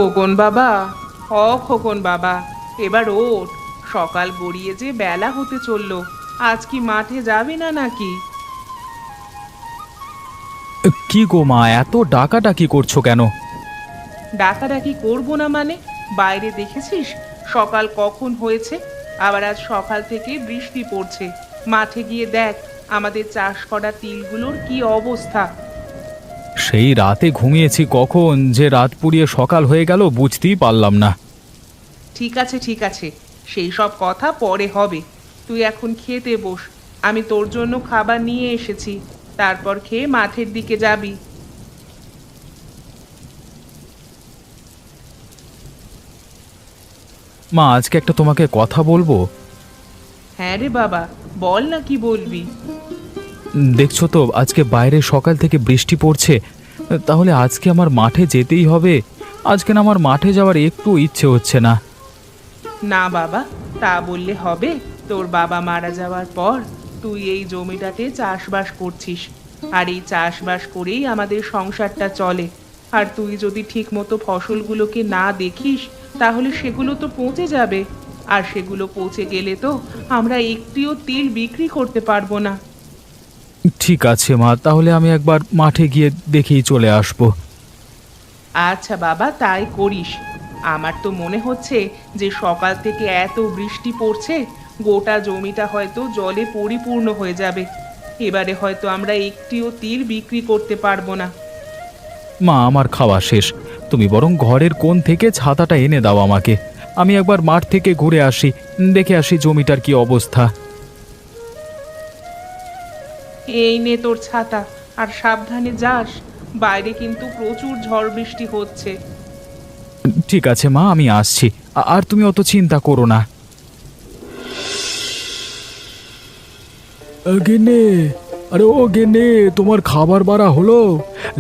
খোকন বাবা, খোকন বাবা, এবার ওঠ। সকাল গড়িয়ে যে বেলা হতে চললো। আজ কি মাঠে যাবি না নাকি? কি গো মা, এত ডাকাডাকি করছো কেন? ডাকাডাকি করবো না মানে? বাইরে দেখেছিস সকাল কখন হয়েছে? আবার আজ সকাল থেকে বৃষ্টি পড়ছে। মাঠে গিয়ে দেখ আমাদের চাষ করা তিলগুলোর কি অবস্থা। সেই রাতে ঘুমিয়েছি কখন যে রাত পুড়িয়ে সকাল হয়ে গেল বুঝতেই পারলাম না। ঠিক আছে ঠিক আছে, সেই সব কথা পরে হবে। তুই এখন খেতে বস। আমি তোর জন্য খাবার নিয়ে এসেছি, তারপর খেয়ে মাঠের দিকে যাবি। মা, আজকে একটা তোমাকে কথা বলবো। হ্যাঁ রে বাবা, বল না কি বলবি। দেখছো তো আজকে বাইরে সকাল থেকে বৃষ্টি পড়ছে, তাহলে আজকে আমার মাঠে যেতেই হবে। আজকে না আমার মাঠে যাওয়ার একটু ইচ্ছে হচ্ছে না। না বাবা, তা বললে হবে? তোর বাবা মারা যাওয়ার পর তুই এই জমিটাতে চাষবাস করছিস, আর এই চাষবাস করেই আমাদের সংসারটা চলে। আর তুই যদি ঠিক মতো ফসলগুলোকে না দেখিস, তাহলে সেগুলো তো পচে যাবে। আর সেগুলো পচে গেলে তো আমরা একটিও তিল বিক্রি করতে পারবো না। ঠিক আছে মা, তাহলে আমি একবার মাঠে গিয়ে দেখেই চলে আসবো। আচ্ছা বাবা, তাই করিস। আমার তো মনে হচ্ছে যে সকাল থেকে এত বৃষ্টি পড়ছে, গোটা জমিটা হয়তো জলে পরিপূর্ণ হয়ে যাবে। এবারে হয়তো আমরা একটিও তিল বিক্রি করতে পারবো না। মা, আমার খাওয়া শেষ। তুমি বরং ঘরের কোণ থেকে ছাতাটা এনে দাও আমাকে। আমি একবার মাঠ থেকে ঘুরে আসি, দেখে আসি জমিটার কি অবস্থা। এই নে তোর ছাতা, আর সাবধানে যাস। বাইরে কিন্তু প্রচুর ঝড় বৃষ্টি হচ্ছে। ঠিক আছে মা, আমি আসছি। আর তুমি অত চিন্তা করো না। গেনে, আরে ও গেনে, তোমার খাবার বাড়া হলো?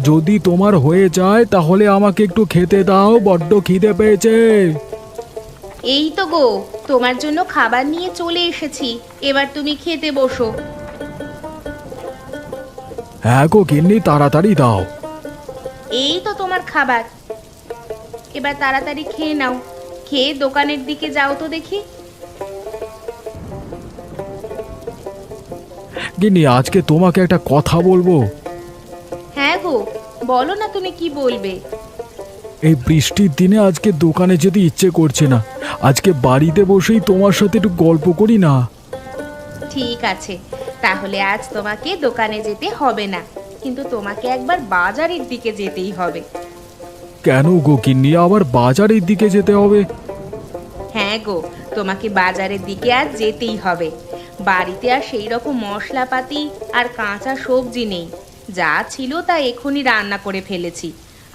যদি তোমার হয়ে যায় তাহলে আমাকে একটু খেতে দাও, বড্ড খিদে পেয়েছে। এই তো গো, তোমার জন্য খাবার নিয়ে চলে এসেছি। এবার তুমি খেতে বসো। হ্যাঁ গো গিন্নি, তাড়াতাড়ি দাও। এই তো তোমার খাবার, এবার তাড়াতাড়ি খেয়ে নাও। খেয়ে দোকানের দিকে যাও তো দেখি। গিন্নি, আজকে তোমাকে একটা কথা বলবো। হ্যাঁ গো, বলো না তুমি কি বলবে। এই বৃষ্টির দিনে আজকে দোকানে যেতে ইচ্ছে করছে না। আজকে বাড়িতে বসেই তোমার সাথে একটু গল্প করি না? ঠিক আছে, তাহলে আজ তোমাকে দোকানে যেতে হবে না, কিন্তু তোমাকে একবার বাজারের দিকে যেতেই হবে। কেন গো গিন্নি, আবার বাজারের দিকে যেতে হবে? হ্যাঁ গো, তোমাকে বাজারের দিকে আজ যেতেই হবে। বাড়িতে আর সেই রকম মশলাপাতি আর কাঁচা সবজি নেই। যা ছিল তা এখনই রান্না করে ফেলেছি,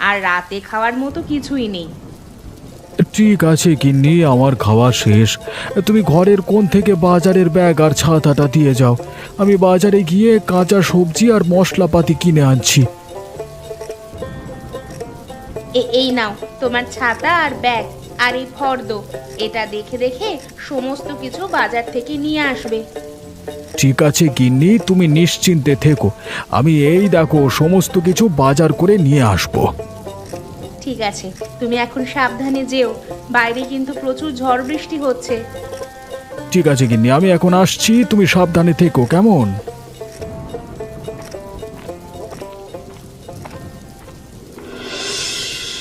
আর রাতে খাওয়ার মতো কিছুই নেই। ঠিক আছে গিন্নি, আমার খাওয়া শেষ। তুমি ঘরের কোণ থেকে বাজারের ব্যাগ আর ছাতাটা দিয়ে যাও। আমি বাজারে গিয়ে কাঁচা সবজি আর মশলাপাতি কিনে আনছি। এই নাও তোমার ছাতা আর ব্যাগ, আর এই ফর্দ। এটা দেখে দেখে সমস্ত কিছু বাজার থেকে নিয়ে আসবে। ঠিক আছে গিন্নি, তুমি নিশ্চিন্তে থেকো। আমি এই দেখো সমস্ত কিছু বাজার করে নিয়ে আসবো। ঠিক আছে, তুমি এখন সাবধানে যেও। বাইরে কিন্তু প্রচুর ঝড় বৃষ্টি হচ্ছে। ঠিক আছে গিন্নি, আমি এখন আসছি, তুমি সাবধানে থেকো কেমন?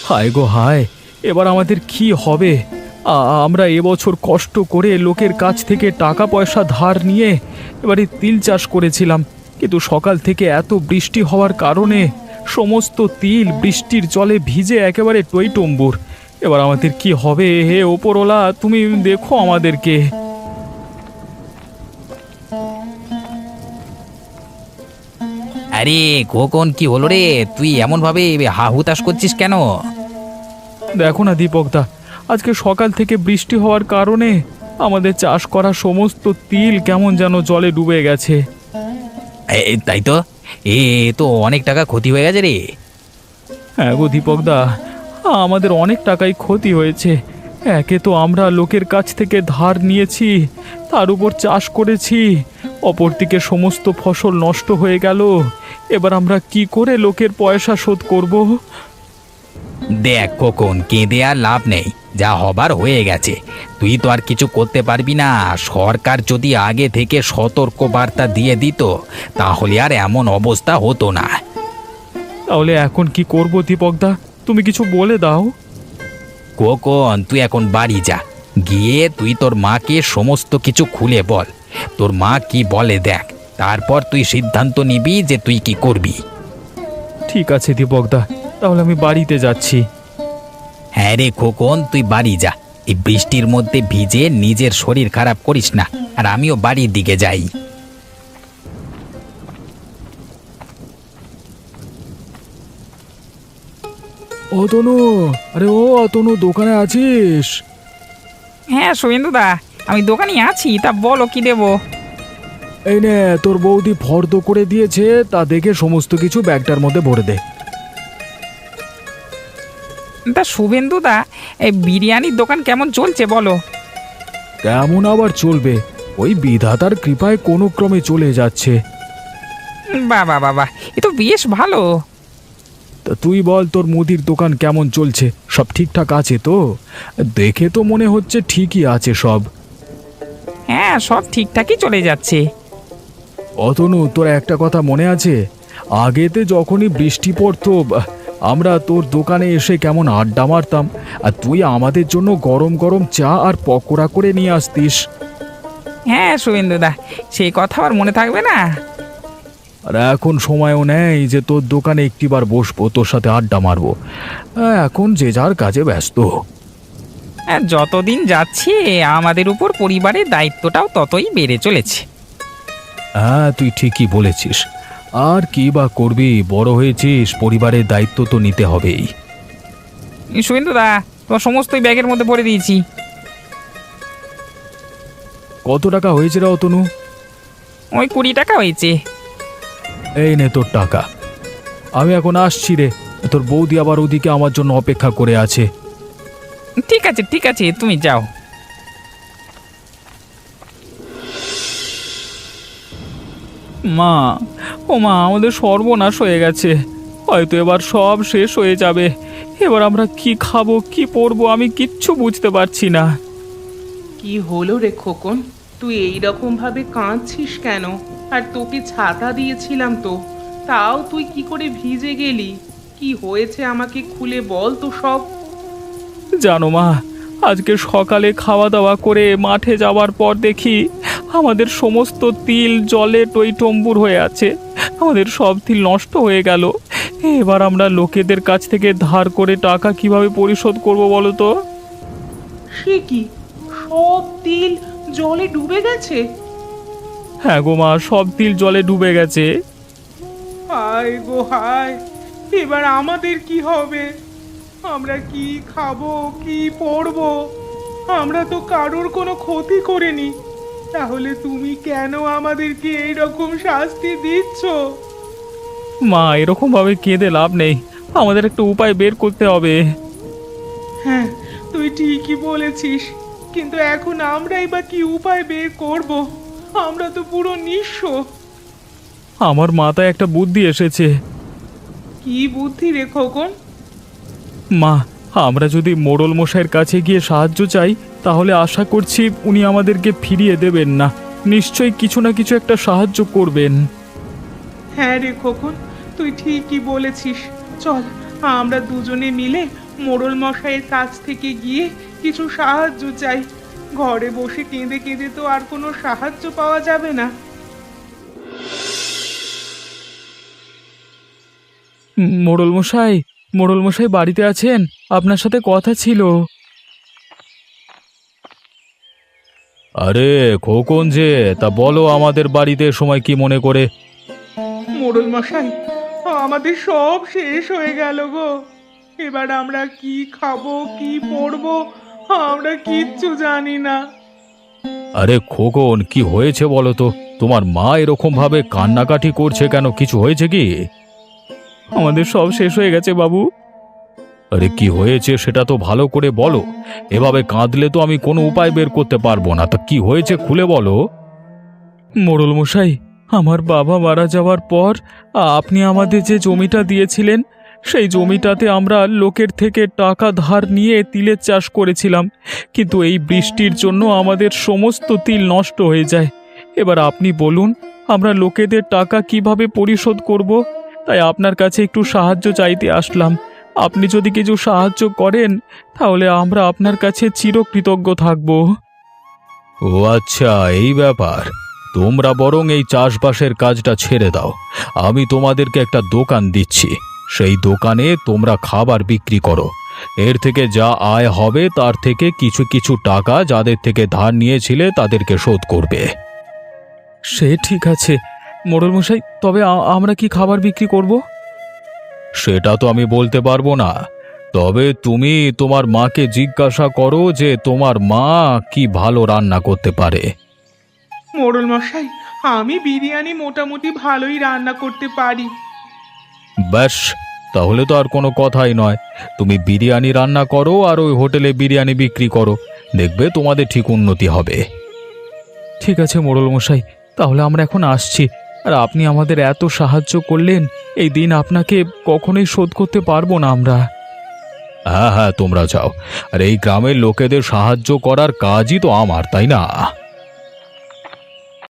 হায় গো হায়, এবার আমাদের কি হবে? আমরা এবছর কষ্ট করে লোকের কাছ থেকে টাকা পয়সা ধার নিয়ে এবারে তিল চাষ করেছিলাম, কিন্তু সকাল থেকে এত বৃষ্টি হওয়ার কারণে সমস্ত তিল বৃষ্টির জলে ভিজে একেবারে টইটম্বুর। এবার আমাদের কি হবে? হে ওপরওয়ালা, তুমি দেখো আমাদেরকে। আরে খোকন, কি হলো রে? তুই এমন ভাবে হা হুতাশ করছিস কেন? দেখো না দীপকদা, আজকে সকাল থেকে বৃষ্টি হওয়ার কারণে আমাদের চাষ করা সমস্ত তিল কেমন যেন জলে ডুবে গেছে। তাই তো, এ তো অনেক টাকা ক্ষতি হয়ে গেছে রে। হ্যাঁ গো দীপকদা, আমাদের অনেক টাকাই ক্ষতি হয়েছে। একে তো আমরা লোকের কাছ থেকে ধার নিয়েছি, তার উপর চাষ করেছি, অপরদিকে সমস্ত ফসল নষ্ট হয়ে গেল। এবার আমরা কি করে লোকের পয়সা শোধ করব? দেখ খোকন, কেঁদে আর লাভ নেই, যা হবার হয়ে গেছে। তুই তো আর কিছু করতে পারবি না। সরকার যদি আগে থেকে সতর্ক বার্তা দিয়ে দিত তাহলে আর এমন অবস্থা হতো না। তাহলে এখন কি করব দীপকদা, তুমি কিছু বলে দাও। খোকন, তুই এখন বাড়ি যা, গিয়ে তুই তোর মাকে সমস্ত কিছু খুলে বল। তোর মা কি বলে দেখ, তারপর তুই সিদ্ধান্ত নিবি যে তুই কি করবি। ঠিক আছে দীপকদা, তাহলে আমি বাড়িতে যাচ্ছি। হ্যাঁ রে খোকন, তুই বাড়ি যা। এই বৃষ্টির মধ্যে ভিজে নিজের শরীর খারাপ করিস না। আর আমিও বাড়ির দিকে যাই। অতনু, আরে ও অতনু, দোকানে আছিস? হ্যাঁ শুভেন্দুদা, আমি দোকানে আছি, তা বলো কি দেবো? এই নে, তোর বৌদি ফর্দ করে দিয়েছে, তা দেখে সমস্ত কিছু ব্যাগটার মধ্যে ভরে দে। তা শুভেন্দুদা, এই বিরিয়ানির দোকান কেমন চলছে বলো? কেমন আবার চলবে, ওই বিধাতার কৃপায় কোনো ক্রমে চলে যাচ্ছে। বাবা বাবা, এ তো বেশ ভালো। তা তুই বল, তোর মুদির দোকান কেমন চলছে? সব ঠিকঠাক আছে তো? দেখে তো মনে হচ্ছে ঠিকই আছে সব। হ্যাঁ, সব ঠিকঠাকই চলে যাচ্ছে। অতনু, তোর একটা কথা মনে আছে? আগেতে যখনই বৃষ্টি পড়তো, আমরা তোর দোকানে এসে কেমন আড্ডা মারতাম, আর তুই আমাদের জন্য গরম গরম চা আর পকোড়া করে নিয়ে আসতিস। হ্যাঁ শুভেন্দুদা, সেই কথা আর মনে থাকবে না? আর এখন সময়ও নেই যে তোর দোকানে একটিবার বসবো, তোর সাথে আড্ডা মারবো। এখন যে যার কাজে ব্যস্ত। হ্যাঁ, যতদিন যাচ্ছে আমাদের উপর পরিবারের দায়িত্বটাও ততই বেড়ে চলেছে। হ্যাঁ, তুই ঠিকই বলেছিস। আর কি বা করবি, বড় হয়েছিস, পরিবারের দায়িত্ব তো নিতে হবেই। শুভেন্দুদা, তোমার সমস্তই ব্যাগের মধ্যে ভরে দিয়েছি। কত টাকা হয়েছে রে অতনু? ওই 20 টাকা হয়েছে। এই নে তোর টাকা। আমি এখন আসছি রে, তোর বৌদি আবার ওদিকে আমার জন্য অপেক্ষা করে আছে। ঠিক আছে ঠিক আছে, তুমি যাও। মা, ও মা, আমাদের সর্বনাশ হয়ে গেছে, হয়তো এবার সব শেষ হয়ে যাবে। এবার আমরা কি খাবো, কি পরবো, আমি কিচ্ছু বুঝতে পারছি না। কি হলো রে খোকন, তুই এই রকম ভাবে কাঁদছিস কেন? আর তোকে ছাতা দিয়েছিলাম তো, তাও তুই কি করে ভিজে গেলি? কি হয়েছে আমাকে খুলে বল তো সব। জানো মা, আজকে সকালে খাওয়া দাওয়া করে মাঠে যাওয়ার পর দেখি আমাদের সমস্ত তিল জলে টইটম্বুর হয়ে আছে। আমাদের সব তিল নষ্ট হয়ে গেল। এবার আমরা লোকেদের কাছ থেকে ধার করে টাকা কিভাবে পরিশোধ করব বলো তো? সে কি, সব তিল জলে ডুবে গেছে? হ্যাঁ গো মা, সব তিল জলে ডুবে গেছে। হায় গো হায়, এবার আমাদের কি হবে? আমরা কি খাবো, কি পরবো? আমরা তো কারোর কোনো ক্ষতি করিনি, তাহলে তুমি কেন আমাদেরকে এইরকম শাস্তি দিচ্ছ? মা, এরকম ভাবে কেঁদে লাভ নেই, আমাদের একটা উপায় বের করতে হবে। হ্যাঁ, তুই ঠিকই বলেছিস, কিন্তু এখন আমরাই বা কি উপায় বের করব? আমরা তো পুরো নিঃস্ব। আমার মাথায় একটা বুদ্ধি এসেছে। কি বুদ্ধি রে খোকন? মা, আমরা যদি মোড়ল মশাইয়ের কাছে গিয়ে সাহায্য চাই, তাহলে আশা করছি উনি আমাদেরকে ফিরিয়ে দেবেন না, নিশ্চয়ই কিছু না কিছু একটা সাহায্য করবেন। হ্যাঁ রে খোকন, তুই ঠিকই বলেছিস। চল, আমরা দুজনে মিলে মোড়ল মশাইয়ের কাছ থেকে গিয়ে কিছু সাহায্য চাই। ঘরে বসে কেঁদে কেঁদে তো আর কোনো সাহায্য পাওয়া যাবে না। মোড়ল মশাই, মোড়ল মশাই বাড়িতে আছেন? আপনার সাথে কথা ছিল। আরে খোকন যে, তা বলো আমাদের বাড়িতে সময় কি মনে করে? মোড়ল মশাই, আমাদের সব শেষ হয়ে গেল গো। এবার আমরা কি খাবো, কি পরবো, আমরা কিচ্ছু জানি না। আরে খোকন, কি হয়েছে বলো তো? তোমার মা এরকম ভাবে কান্নাকাটি করছে কেন, কিছু হয়েছে কি? আমাদের সব শেষ হয়ে গেছে বাবু। আরে কি হয়েছে সেটা তো ভালো করে বলো, এভাবে কাঁদলে তো আমি কোনো উপায় বের করতে পারবো না। তা কি হয়েছে খুলে বলো। মোড়ল মশাই, আমার বাবা মারা যাওয়ার পর আপনি আমাদের যে জমিটা দিয়েছিলেন, সেই জমিটাতে আমরা লোকের থেকে টাকা ধার নিয়ে তিলের চাষ করেছিলাম, কিন্তু এই বৃষ্টির জন্য আমাদের সমস্ত তিল নষ্ট হয়ে যায়। এবার আপনি বলুন, আমরা লোকেদের টাকা কিভাবে পরিশোধ করব? তাই আপনার কাছে একটু সাহায্য চাইতে আসলাম। আপনি যদি কিছু সাহায্য করেন তাহলে আমরা আপনার কাছে চিরকৃতজ্ঞ থাকব। ও আচ্ছা, এই ব্যাপার। তোমরা বরং এই চাষবাসের কাজটা ছেড়ে দাও। আমি তোমাদেরকে একটা দোকান দিচ্ছি, সেই দোকানে তোমরা খাবার বিক্রি করো। এর থেকে যা আয় হবে তার থেকে কিছু কিছু টাকা যাদের থেকে ধার নিয়েছিলে তাদেরকে শোধ করবে। সে ঠিক আছে মোড়ল মশাই, তবে আমরা কি খাবার বিক্রি করব? সেটা তো আমি বলতে পারবো না, তবে তুমি তোমার মাকে জিজ্ঞাসা করো যে তোমার মা কি ভালো রান্না করতে পারে। মোড়ল মশাই, আমি বিরিয়ানি মোটামুটি ভালোই রান্না করতে পারি। ব্যাস, তাহলে তো আর কোনো কথাই নয়। তুমি বিরিয়ানি রান্না করো আর ওই হোটেলে বিরিয়ানি বিক্রি করো, দেখবে তোমাদের ঠিক উন্নতি হবে। ঠিক আছে মোড়ল মশাই, তাহলে আমরা এখন আসছি। আর আপনি আমাদের এত সাহায্য করলেন, এই দিন আপনাকে কখনোই শোধ করতে পারবো না আমরা। হ্যাঁ হ্যাঁ, তোমরা যাও। আর এই গ্রামের লোকেদের সাহায্য করার কাজই তো আমার, তাই না?